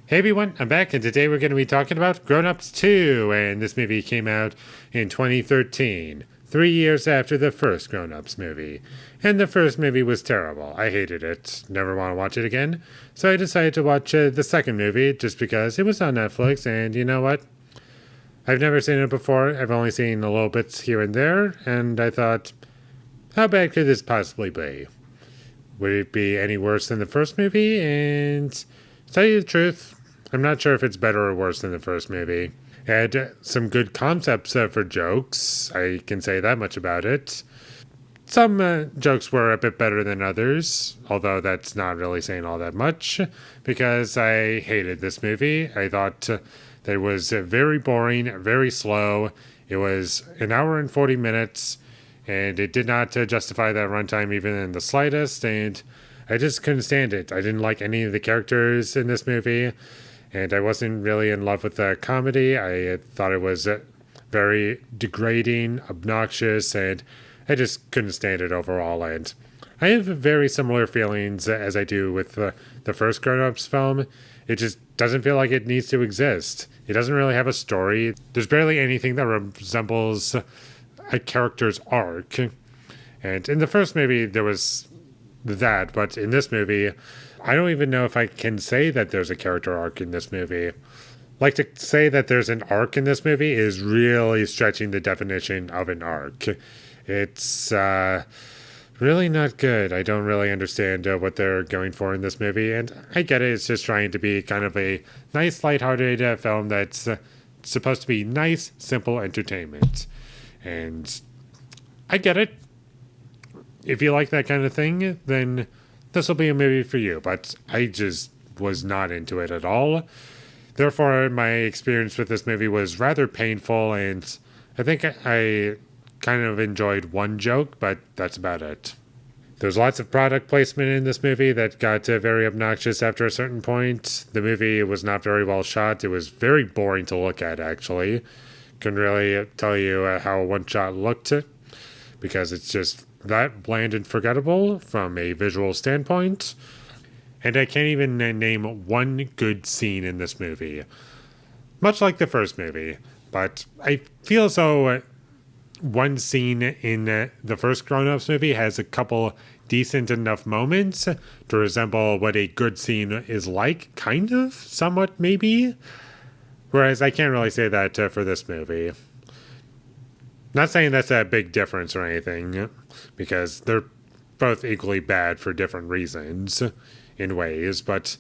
Hey everyone, I'm back, and today we're going to be talking about Grown Ups 2, and this movie came out in 2013, 3 years after the first Grown Ups movie. And the first movie was terrible. I hated it, never want to watch it again. So I decided to watch the second movie just because it was on Netflix, and you know what? I've never seen it before, I've only seen a little bits here and there, and I thought, how bad could this possibly be? Would it be any worse than the first movie? And to tell you the truth, I'm not sure if it's better or worse than the first movie. It had some good concepts for jokes. I can say that much about it. Some jokes were a bit better than others, although that's not really saying all that much, because I hated this movie. I thought that it was very boring, very slow. It was an hour and 40 minutes, and it did not justify that runtime even in the slightest, and I just couldn't stand it. I didn't like any of the characters in this movie, and I wasn't really in love with the comedy. I thought it was very degrading, obnoxious, and I just couldn't stand it overall. And I have very similar feelings as I do with the first Grown Ups film. It just doesn't feel like it needs to exist. It doesn't really have a story. There's barely anything that resembles a character's arc. And in the first movie, there was that, but in this movie, I don't even know if I can say that there's a character arc in this movie. Like, to say that there's an arc in this movie is really stretching the definition of an arc. It's really not good. I don't really understand what they're going for in this movie, and I get it. It's just trying to be kind of a nice, lighthearted film that's supposed to be nice, simple entertainment. And I get it. If you like that kind of thing, then this will be a movie for you, but I just was not into it at all. Therefore, my experience with this movie was rather painful, and I think I kind of enjoyed one joke, but that's about it. There's lots of product placement in this movie that got very obnoxious after a certain point. The movie was not very well shot. It was very boring to look at, actually. Couldn't really tell you how one shot looked, because it's just that bland and forgettable from a visual standpoint. And I can't even name one good scene in this movie. Much like the first movie. But I feel as though one scene in the first Grown Ups movie has a couple decent enough moments to resemble what a good scene is like. Kind of, somewhat, maybe. Whereas I can't really say that for this movie. Not saying that's a big difference or anything, because they're both equally bad for different reasons in ways, but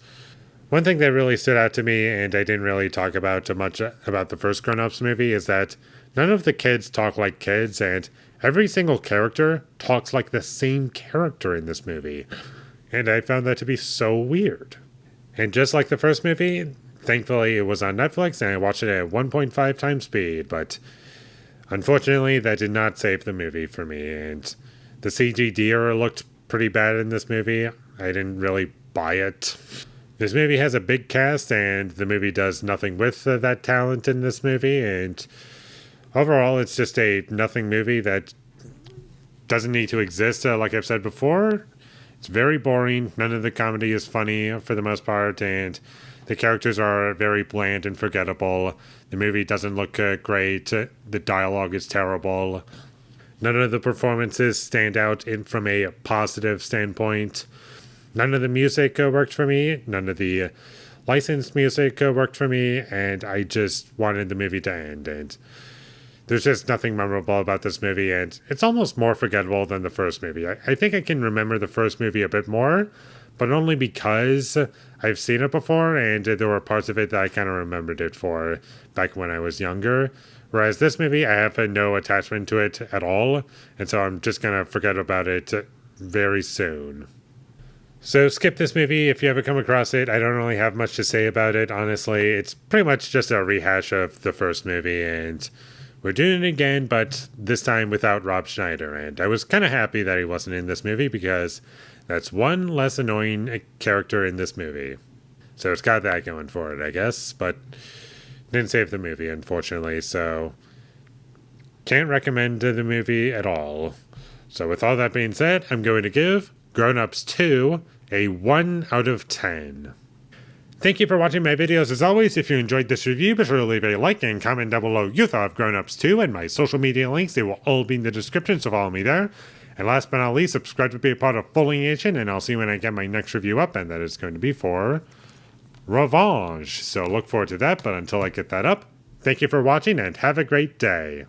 one thing that really stood out to me, and I didn't really talk about much about the first Grown Ups movie, is that none of the kids talk like kids, and every single character talks like the same character in this movie. And I found that to be so weird. And just like the first movie, thankfully it was on Netflix, and I watched it at 1.5 times speed, but unfortunately, that did not save the movie for me, and the CG deer looked pretty bad in this movie. I didn't really buy it. This movie has a big cast, and the movie does nothing with that talent in this movie, and overall, it's just a nothing movie that doesn't need to exist, like I've said before. It's very boring. None of the comedy is funny for the most part, and the characters are very bland and forgettable. The movie doesn't look great. The dialogue is terrible. None of the performances stand out from a positive standpoint. None of the music worked for me. None of the licensed music worked for me. And I just wanted the movie to end. And there's just nothing memorable about this movie. And it's almost more forgettable than the first movie. I think I can remember the first movie a bit more, but only because I've seen it before, and there were parts of it that I kind of remembered it for back when I was younger. Whereas this movie, I have no attachment to it at all, and so I'm just going to forget about it very soon. So skip this movie if you ever come across it. I don't really have much to say about it, honestly. It's pretty much just a rehash of the first movie, and we're doing it again, but this time without Rob Schneider. And I was kind of happy that he wasn't in this movie, because that's one less annoying character in this movie. So it's got that going for it, I guess, but didn't save the movie, unfortunately, so can't recommend the movie at all. So with all that being said, I'm going to give Grown Ups 2 a 1 out of 10. Thank you for watching my videos as always. If you enjoyed this review, be sure to leave a like and comment down below you thought of Grown Ups 2 and my social media links. They will all be in the description, so follow me there. And last but not least, subscribe to be a part of Foley Nation, and I'll see you when I get my next review up, and that is going to be for Revenge. So look forward to that, but until I get that up, thank you for watching and have a great day.